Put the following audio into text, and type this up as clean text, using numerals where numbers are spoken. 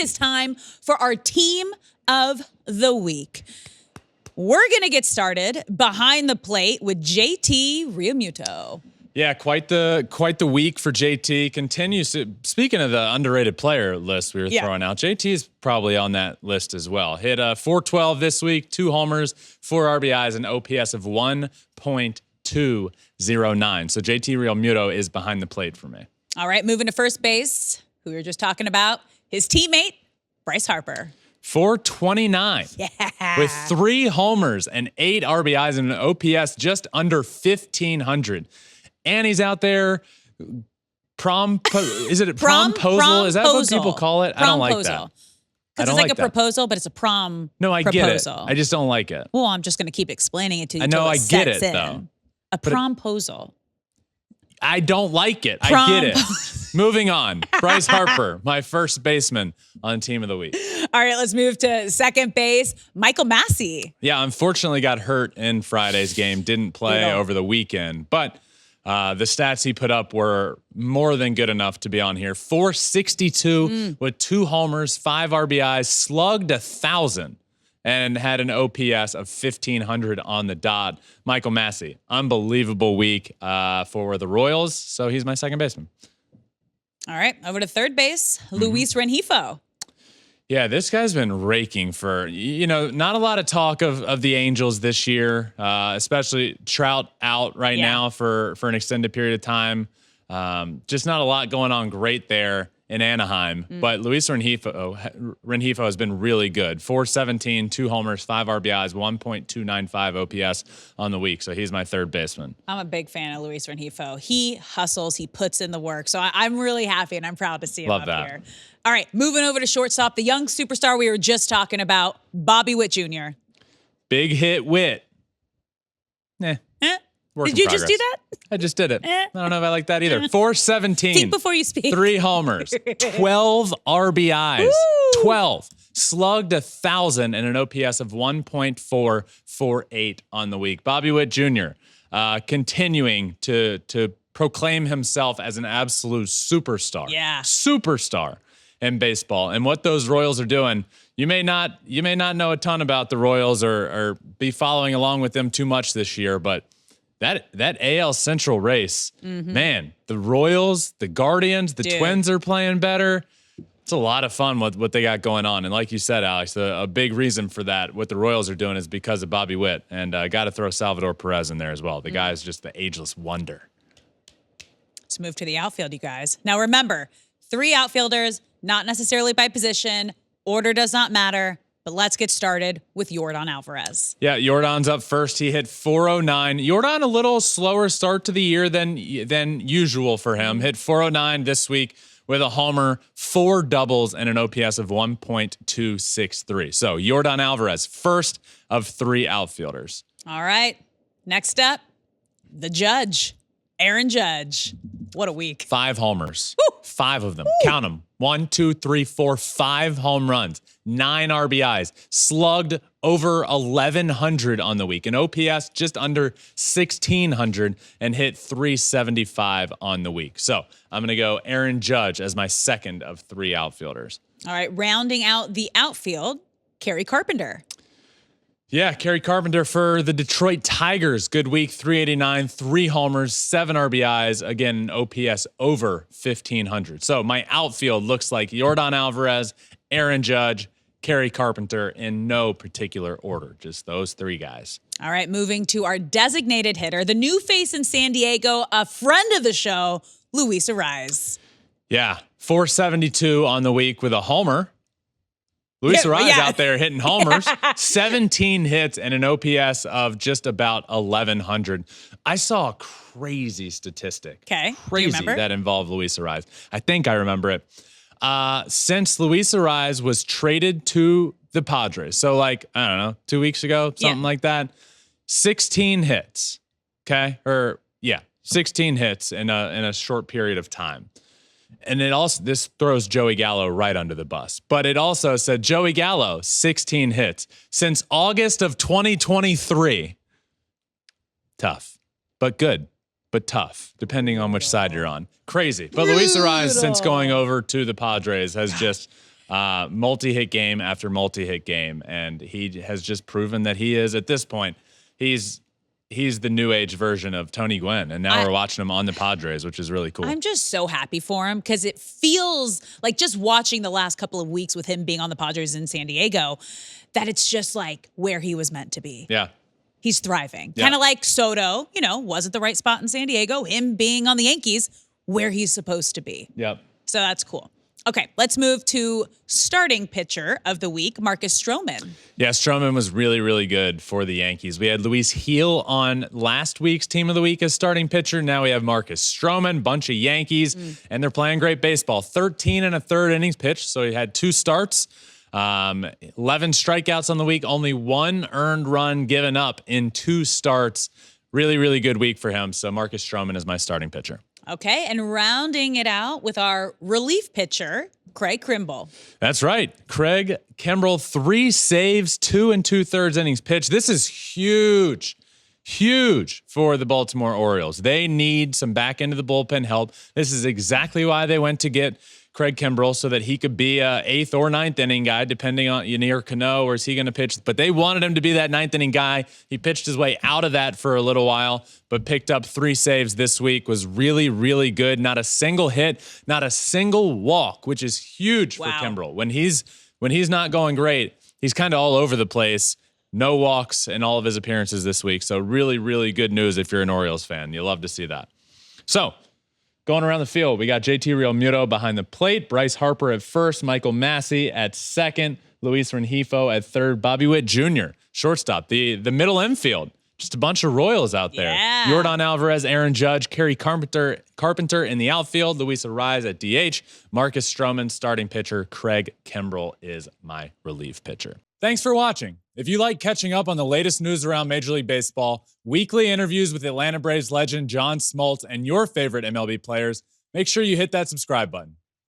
it is time for our team of the week. We're going to get started behind the plate with JT Realmuto. Yeah, quite the week for JT. Continues to, speaking of the underrated player list we were throwing out, JT is probably on that list as well. Hit 412 this week, 2 homers, 4 RBIs, and OPS of 1.209. So JT Realmuto is behind the plate for me. All right, moving to first base, who we were just talking about, his teammate, Bryce Harper. 429 with 3 homers and 8 RBIs and an OPS just under 1,500. And he's out there is it a promposal? Is that what people call it? I don't like that. Because it's like a proposal, but it's a prom No, I proposal. get it. I just don't like it. Well, I'm just going to keep explaining it to you. I know, I get it, though. A promposal. I don't like it. I get it. Moving on. Bryce Harper, my first baseman on Team of the Week. All right, let's move to second base. Michael Massey. Yeah, unfortunately got hurt in Friday's game. Didn't play over the weekend. But the stats he put up were more than good enough to be on here. 462 with 2 homers, 5 RBIs, slugged 1,000. And had an OPS of 1,500 on the dot. Michael Massey, unbelievable week for the Royals. So he's my second baseman. All right, over to third base, Luis Rengifo. Yeah, this guy's been raking for, not a lot of talk of the Angels this year, especially Trout out right now for an extended period of time. Just not a lot going on great there in Anaheim, but Luis Rengifo has been really good. 417, 2 homers, 5 RBIs, 1.295 OPS on the week. So he's my third baseman. I'm a big fan of Luis Rengifo. He hustles, he puts in the work. So I'm really happy and I'm proud to see him here. All right, moving over to shortstop, the young superstar we were just talking about, Bobby Witt Jr. Big hit Witt. Did you just do that? I just did it. I don't know if I like that either. 417. Think before you speak. 3 homers, 12 RBIs, Woo! 12. Slugged 1,000 and an OPS of 1.448 on the week. Bobby Witt Jr. Continuing to proclaim himself as an absolute superstar. Yeah. Superstar in baseball. And what those Royals are doing, you may not know a ton about the Royals or be following along with them too much this year, but that AL Central race, man, the Royals, the Guardians, the Twins are playing better. It's a lot of fun what they got going on. And like you said, Alex, a big reason for that, what the Royals are doing is because of Bobby Witt. And got to throw Salvador Perez in there as well. The guy is just the ageless wonder. Let's move to the outfield, you guys. Now remember, 3 outfielders, not necessarily by position. Order does not matter. But let's get started with Yordan Alvarez. Yeah, Yordan's up first. He hit 409. Yordan, a little slower start to the year than usual for him. Hit 409 this week with a homer, 4 doubles, and an OPS of 1.263. So Yordan Alvarez, first of 3 outfielders. All right. Next up, the Judge, Aaron Judge. What a week. 5 homers. Woo! 5 of them. Woo! Count them. 1, 2, 3, 4, 5 home runs. 9 RBIs. Slugged over 1,100 on the week. An OPS just under 1,600 and hit 375 on the week. So I'm going to go Aaron Judge as my second of 3 outfielders. All right. Rounding out the outfield, Kerry Carpenter. Yeah, Kerry Carpenter for the Detroit Tigers. Good week, 389, 3 homers, 7 RBIs. Again, an OPS over 1,500. So my outfield looks like Yordan Alvarez, Aaron Judge, Kerry Carpenter in no particular order. Just those 3 guys. All right, moving to our designated hitter, the new face in San Diego, a friend of the show, Luis Arraez. Yeah, 472 on the week with a homer. Luis Arraez out there hitting homers, 17 hits and an OPS of just about 1,100. I saw a crazy statistic. Okay. Crazy that involved Luis Arraez. I think I remember it. Since Luis Arraez was traded to the Padres, so like, I don't know, 2 weeks ago, something like that, 16 hits. Okay. 16 hits in a short period of time. And it also, this throws Joey Gallo right under the bus. But it also said Joey Gallo, 16 hits since August of 2023. Tough, but good, but tough, depending on which side you're on. Crazy. But Luis Arraez, since going over to the Padres, has just multi-hit game after multi-hit game. And he has just proven that he is, at this point, he's the new age version of Tony Gwynn. And now we're watching him on the Padres, which is really cool. I'm just so happy for him because it feels like, just watching the last couple of weeks with him being on the Padres in San Diego, that it's just like where he was meant to be. Yeah. He's thriving. Kind of like Soto, was at the right spot in San Diego, him being on the Yankees where he's supposed to be. Yep. So that's cool. Okay, let's move to starting pitcher of the week, Marcus Stroman. Yeah, Stroman was really, really good for the Yankees. We had Luis Gil on last week's Team of the Week as starting pitcher. Now we have Marcus Stroman, bunch of Yankees, and they're playing great baseball. 13 1/3 innings pitched, so he had 2 starts, 11 strikeouts on the week, only 1 earned run given up in 2 starts. Really, really good week for him. So Marcus Stroman is my starting pitcher. Okay, and rounding it out with our relief pitcher, Craig Kimbrel. That's right. Craig Kimbrel, 3 saves, 2 2/3 innings pitched. This is huge for the Baltimore Orioles. They need some back end of the bullpen help. This is exactly why they went to get Craig Kimbrel, so that he could be a 8th or 9th inning guy, depending on Yanier Cano, or is he going to pitch? But they wanted him to be that 9th inning guy. He pitched his way out of that for a little while, but picked up 3 saves this week. Was really, really good. Not a single hit, not a single walk, which is huge for Kimbrel. When he's not going great, he's kind of all over the place. No walks in all of his appearances this week. So really, really good news if you're an Orioles fan. You love to see that. So, going around the field, we got JT Realmuto behind the plate, Bryce Harper at first, Michael Massey at second, Luis Rengifo at third, Bobby Witt Jr., shortstop. The middle infield, just a bunch of Royals out there. Yeah. Yordan Alvarez, Aaron Judge, Kerry Carpenter in the outfield, Luis Arraez at DH, Marcus Stroman, starting pitcher, Craig Kimbrel is my relief pitcher. Thanks for watching. If you like catching up on the latest news around Major League Baseball, weekly interviews with Atlanta Braves legend John Smoltz, and your favorite MLB players, make sure you hit that subscribe button.